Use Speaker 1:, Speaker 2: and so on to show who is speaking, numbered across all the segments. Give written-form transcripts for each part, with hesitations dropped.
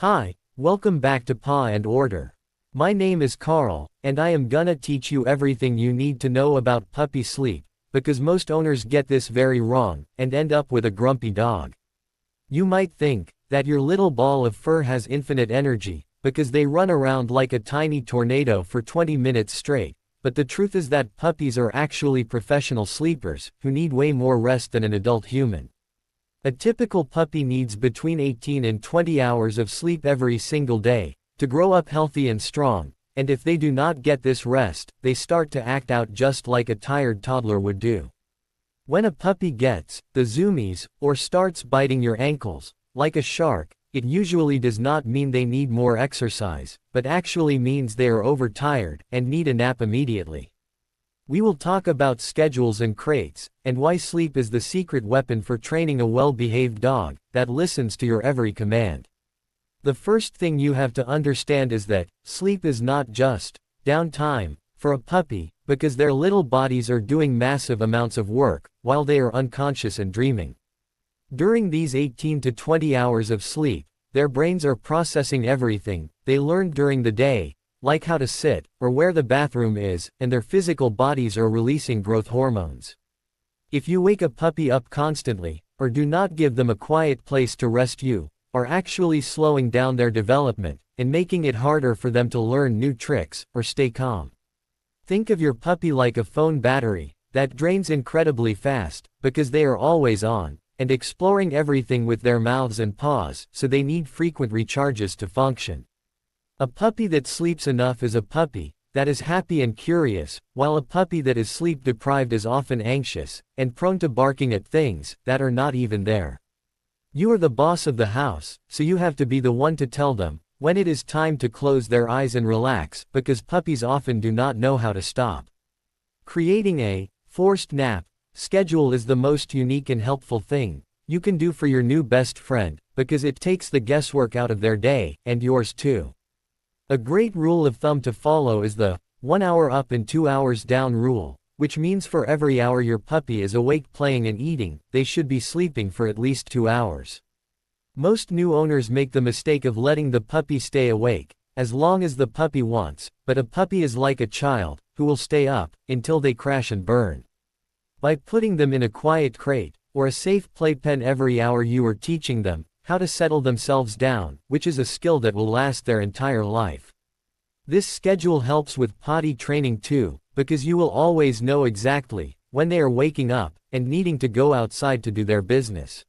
Speaker 1: Hi, welcome back to Paw and Order. My name is Carl, and I am gonna teach you everything you need to know about puppy sleep, because most owners get this very wrong, and end up with a grumpy dog. You might think that your little ball of fur has infinite energy, because they run around like a tiny tornado for 20 minutes straight, but the truth is that puppies are actually professional sleepers, who need way more rest than an adult human. A typical puppy needs between 18 and 20 hours of sleep every single day, to grow up healthy and strong, and if they do not get this rest, they start to act out just like a tired toddler would do. When a puppy gets the zoomies, or starts biting your ankles, like a shark, it usually does not mean they need more exercise, but actually means they are overtired, and need a nap immediately. We will talk about schedules and crates, and why sleep is the secret weapon for training a well-behaved dog that listens to your every command. The first thing you have to understand is that sleep is not just downtime for a puppy, because their little bodies are doing massive amounts of work while they are unconscious and dreaming. During these 18 to 20 hours of sleep, their brains are processing everything they learned during the day, like how to sit, or where the bathroom is, and their physical bodies are releasing growth hormones. If you wake a puppy up constantly, or do not give them a quiet place to rest, you are actually slowing down their development, and making it harder for them to learn new tricks, or stay calm. Think of your puppy like a phone battery that drains incredibly fast, because they are always on, and exploring everything with their mouths and paws, so they need frequent recharges to function. A puppy that sleeps enough is a puppy that is happy and curious, while a puppy that is sleep deprived is often anxious, and prone to barking at things that are not even there. You are the boss of the house, so you have to be the one to tell them when it is time to close their eyes and relax, because puppies often do not know how to stop. Creating a forced nap schedule is the most unique and helpful thing you can do for your new best friend, because it takes the guesswork out of their day, and yours too. A great rule of thumb to follow is the 1 hour up and 2 hours down rule, which means for every hour your puppy is awake playing and eating, they should be sleeping for at least 2 hours. Most new owners make the mistake of letting the puppy stay awake as long as the puppy wants, but a puppy is like a child who will stay up until they crash and burn. By putting them in a quiet crate or a safe playpen every hour, you are teaching them how to settle themselves down, which is a skill that will last their entire life. This schedule helps with potty training too, because you will always know exactly when they are waking up and needing to go outside to do their business.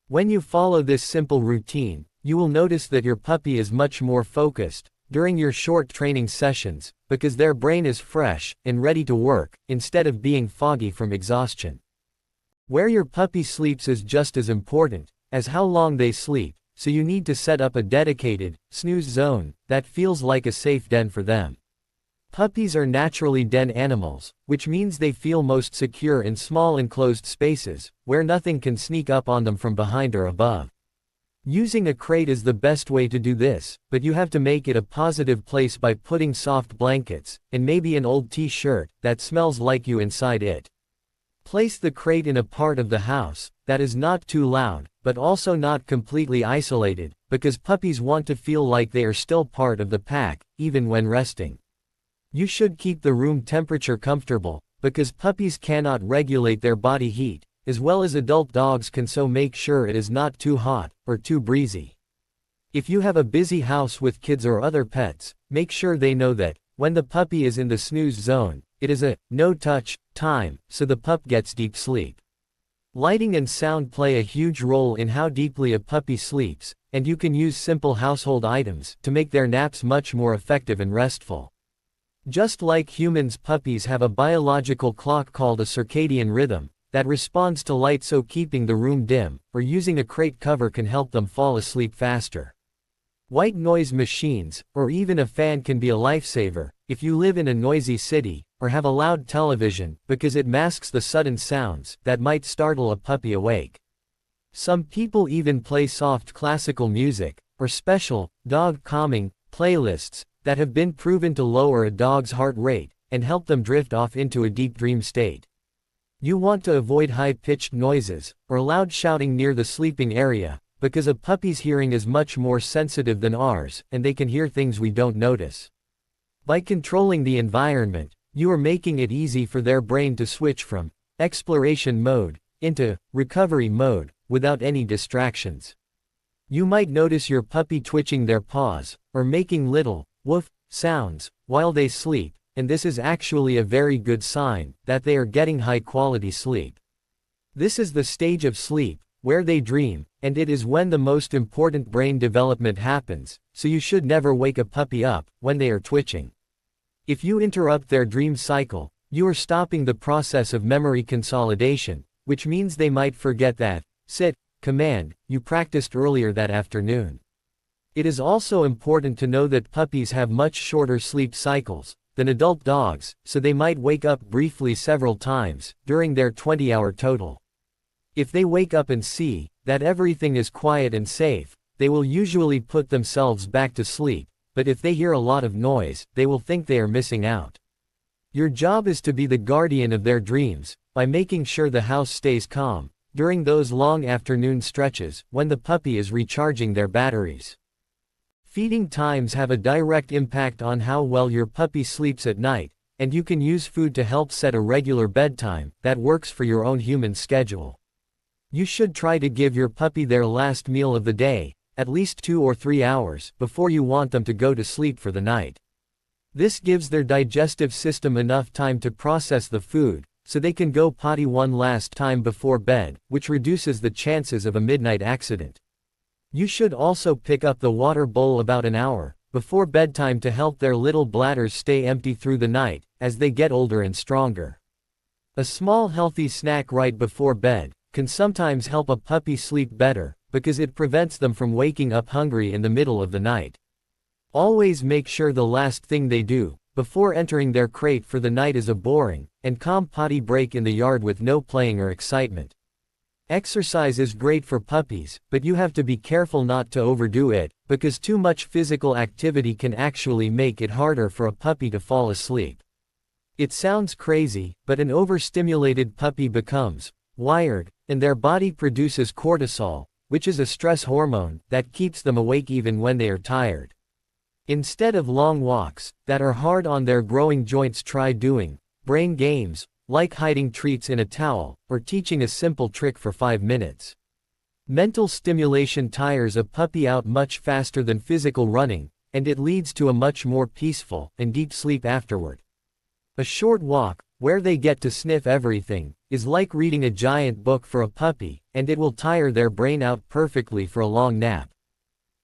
Speaker 1: When you follow this simple routine, you will notice that your puppy is much more focused during your short training sessions, because their brain is fresh and ready to work, instead of being foggy from exhaustion. Where your puppy sleeps is just as important as how long they sleep, so you need to set up a dedicated snooze zone that feels like a safe den for them. Puppies are naturally den animals, which means they feel most secure in small enclosed spaces, where nothing can sneak up on them from behind or above. Using a crate is the best way to do this, but you have to make it a positive place by putting soft blankets, and maybe an old t-shirt that smells like you inside it. Place the crate in a part of the house that is not too loud, but also not completely isolated, because puppies want to feel like they are still part of the pack, even when resting. You should keep the room temperature comfortable, because puppies cannot regulate their body heat as well as adult dogs can, so make sure it is not too hot or too breezy. If you have a busy house with kids or other pets, make sure they know that when the puppy is in the snooze zone, it is a no-touch time, so the pup gets deep sleep. Lighting and sound play a huge role in how deeply a puppy sleeps, and you can use simple household items to make their naps much more effective and restful. Just like humans, puppies have a biological clock called a circadian rhythm that responds to light, so keeping the room dim or using a crate cover can help them fall asleep faster. White noise machines, or even a fan, can be a lifesaver if you live in a noisy city or have a loud television, because it masks the sudden sounds that might startle a puppy awake. Some people even play soft classical music or special dog calming playlists that have been proven to lower a dog's heart rate and help them drift off into a deep dream state. You want to avoid high-pitched noises or loud shouting near the sleeping area, because a puppy's hearing is much more sensitive than ours, and they can hear things we don't notice. By controlling the environment, you are making it easy for their brain to switch from exploration mode into recovery mode without any distractions. You might notice your puppy twitching their paws, or making little woof sounds while they sleep, and this is actually a very good sign that they are getting high-quality sleep. This is the stage of sleep where they dream, and it is when the most important brain development happens, so you should never wake a puppy up when they are twitching. If you interrupt their dream cycle, you are stopping the process of memory consolidation, which means they might forget that sit command you practiced earlier that afternoon. It is also important to know that puppies have much shorter sleep cycles than adult dogs, so they might wake up briefly several times during their 20-hour total. If they wake up and see that everything is quiet and safe, they will usually put themselves back to sleep, but if they hear a lot of noise, they will think they are missing out. Your job is to be the guardian of their dreams, by making sure the house stays calm during those long afternoon stretches when the puppy is recharging their batteries. Feeding times have a direct impact on how well your puppy sleeps at night, and you can use food to help set a regular bedtime that works for your own human schedule. You should try to give your puppy their last meal of the day, at least 2 or 3 hours before you want them to go to sleep for the night. This gives their digestive system enough time to process the food, so they can go potty one last time before bed, which reduces the chances of a midnight accident. You should also pick up the water bowl about an hour before bedtime to help their little bladders stay empty through the night, as they get older and stronger. A small healthy snack right before bed can sometimes help a puppy sleep better, because it prevents them from waking up hungry in the middle of the night. Always make sure the last thing they do before entering their crate for the night is a boring and calm potty break in the yard with no playing or excitement. Exercise is great for puppies, but you have to be careful not to overdo it, because too much physical activity can actually make it harder for a puppy to fall asleep. It sounds crazy, but an overstimulated puppy becomes wired, and their body produces cortisol, which is a stress hormone that keeps them awake even when they are tired. Instead of long walks that are hard on their growing joints, try doing brain games, like hiding treats in a towel, or teaching a simple trick for 5 minutes. Mental stimulation tires a puppy out much faster than physical running, and it leads to a much more peaceful and deep sleep afterward. A short walk, where they get to sniff everything, is like reading a giant book for a puppy, and it will tire their brain out perfectly for a long nap.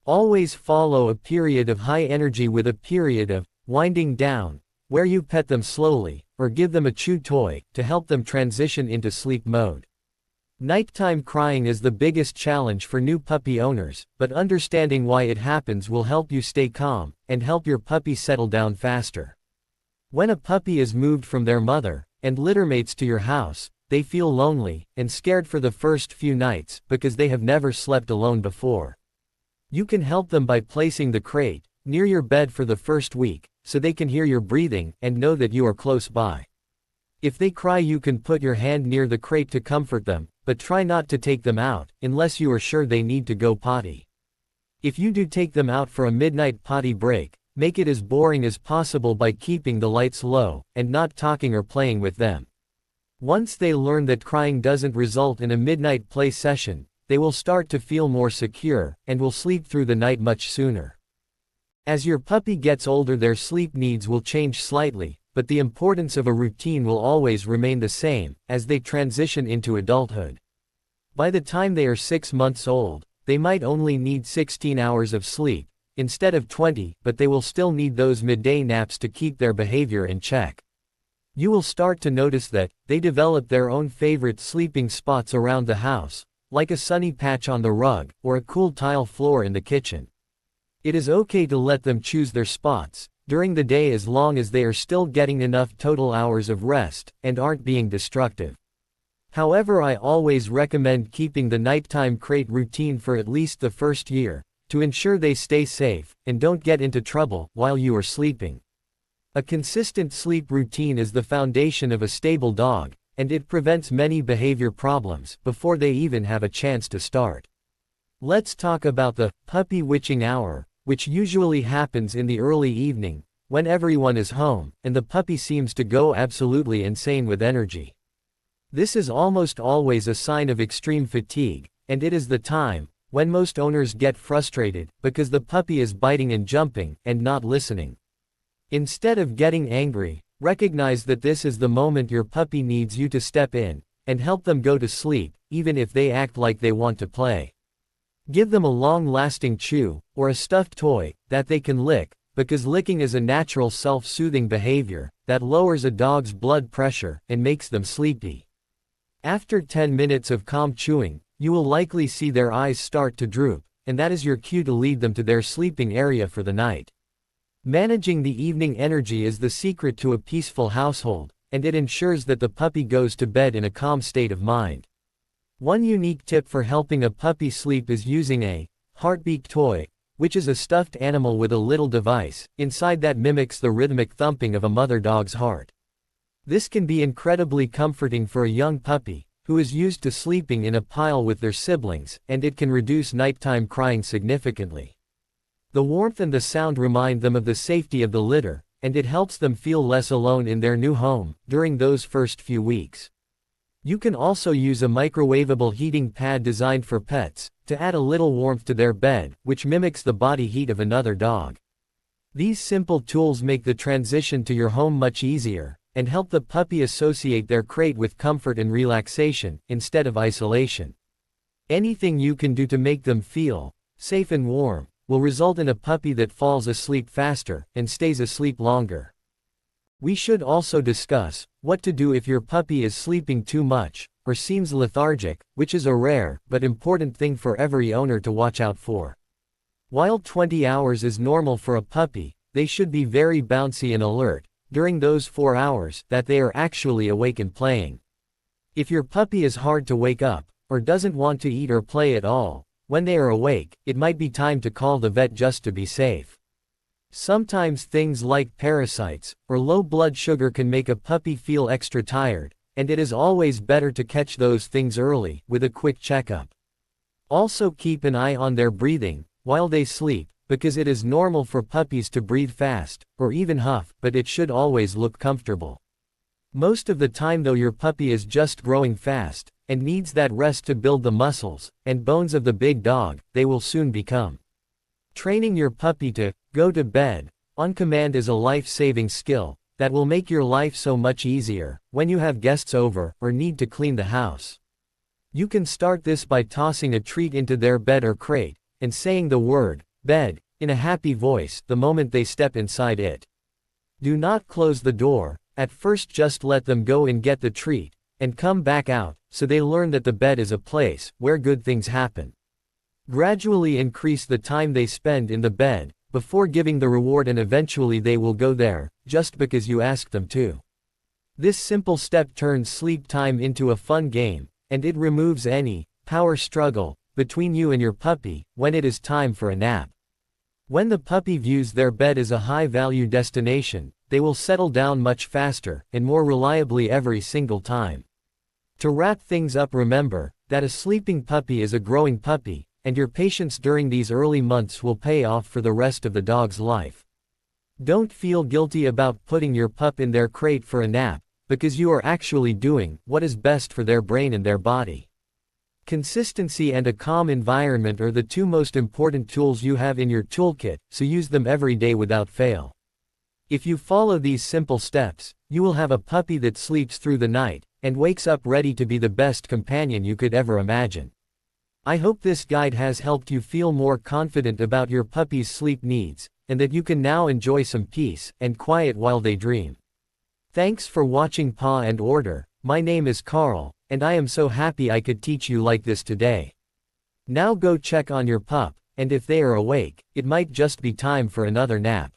Speaker 1: Always follow a period of high energy with a period of winding down, where you pet them slowly, or give them a chew toy, to help them transition into sleep mode. Nighttime crying is the biggest challenge for new puppy owners, but understanding why it happens will help you stay calm, and help your puppy settle down faster. When a puppy is moved from their mother and littermates to your house, they feel lonely and scared for the first few nights, because they have never slept alone before. You can help them by placing the crate near your bed for the first week, so they can hear your breathing and know that you are close by. If they cry, you can put your hand near the crate to comfort them, but try not to take them out unless you are sure they need to go potty. If you do take them out for a midnight potty break, make it as boring as possible by keeping the lights low and not talking or playing with them. Once they learn that crying doesn't result in a midnight play session, they will start to feel more secure and will sleep through the night much sooner. As your puppy gets older, their sleep needs will change slightly, but the importance of a routine will always remain the same as they transition into adulthood. By the time they are 6 months old, they might only need 16 hours of sleep instead of 20, but they will still need those midday naps to keep their behavior in check. You will start to notice that they develop their own favorite sleeping spots around the house, like a sunny patch on the rug, or a cool tile floor in the kitchen. It is okay to let them choose their spots during the day as long as they are still getting enough total hours of rest and aren't being destructive. However, I always recommend keeping the nighttime crate routine for at least the first year, to ensure they stay safe and don't get into trouble while you are sleeping. A consistent sleep routine is the foundation of a stable dog, and it prevents many behavior problems before they even have a chance to start. Let's talk about the puppy witching hour, which usually happens in the early evening, when everyone is home, and the puppy seems to go absolutely insane with energy. This is almost always a sign of extreme fatigue, and it is the time when most owners get frustrated because the puppy is biting and jumping and not listening. Instead of getting angry, recognize that this is the moment your puppy needs you to step in and help them go to sleep, even if they act like they want to play. Give them a long-lasting chew or a stuffed toy that they can lick, because licking is a natural self-soothing behavior that lowers a dog's blood pressure and makes them sleepy. After 10 minutes of calm chewing, you will likely see their eyes start to droop, and that is your cue to lead them to their sleeping area for the night. Managing the evening energy is the secret to a peaceful household, and it ensures that the puppy goes to bed in a calm state of mind. One unique tip for helping a puppy sleep is using a heartbeat toy, which is a stuffed animal with a little device inside that mimics the rhythmic thumping of a mother dog's heart. This can be incredibly comforting for a young puppy who is used to sleeping in a pile with their siblings, and it can reduce nighttime crying significantly. The warmth and the sound remind them of the safety of the litter, and it helps them feel less alone in their new home during those first few weeks. You can also use a microwavable heating pad designed for pets to add a little warmth to their bed, which mimics the body heat of another dog. These simple tools make the transition to your home much easier and help the puppy associate their crate with comfort and relaxation instead of isolation. Anything you can do to make them feel safe and warm will result in a puppy that falls asleep faster and stays asleep longer. We should also discuss what to do if your puppy is sleeping too much or seems lethargic, which is a rare but important thing for every owner to watch out for. While 20 hours is normal for a puppy, they should be very bouncy and alert during those 4 hours that they are actually awake and playing. If your puppy is hard to wake up or doesn't want to eat or play at all when they are awake, it might be time to call the vet just to be safe. Sometimes things like parasites or low blood sugar can make a puppy feel extra tired, and it is always better to catch those things early with a quick checkup. Also keep an eye on their breathing while they sleep, because it is normal for puppies to breathe fast or even huff, but it should always look comfortable. Most of the time though, your puppy is just growing fast and needs that rest to build the muscles and bones of the big dog they will soon become. Training your puppy to go to bed on command is a life-saving skill that will make your life so much easier when you have guests over or need to clean the house. You can start this by tossing a treat into their bed or crate and saying the word bed in a happy voice the moment they step inside it. Do not close the door. At first just let them go and get the treat and come back out, so they learn that the bed is a place where good things happen. Gradually increase the time they spend in the bed before giving the reward, and eventually they will go there just because you asked them to. This simple step turns sleep time into a fun game, and it removes any power struggle between you and your puppy when it is time for a nap. When the puppy views their bed as a high-value destination, they will settle down much faster and more reliably every single time. To wrap things up, remember that a sleeping puppy is a growing puppy, and your patience during these early months will pay off for the rest of the dog's life. Don't feel guilty about putting your pup in their crate for a nap, because you are actually doing what is best for their brain and their body. Consistency and a calm environment are the two most important tools you have in your toolkit, so use them every day without fail. If you follow these simple steps, you will have a puppy that sleeps through the night and wakes up ready to be the best companion you could ever imagine. I hope this guide has helped you feel more confident about your puppy's sleep needs, and that you can now enjoy some peace and quiet while they dream. Thanks for watching Paw and Order. My name is Carl, and I am so happy I could teach you like this today. Now go check on your pup, and if they are awake, it might just be time for another nap.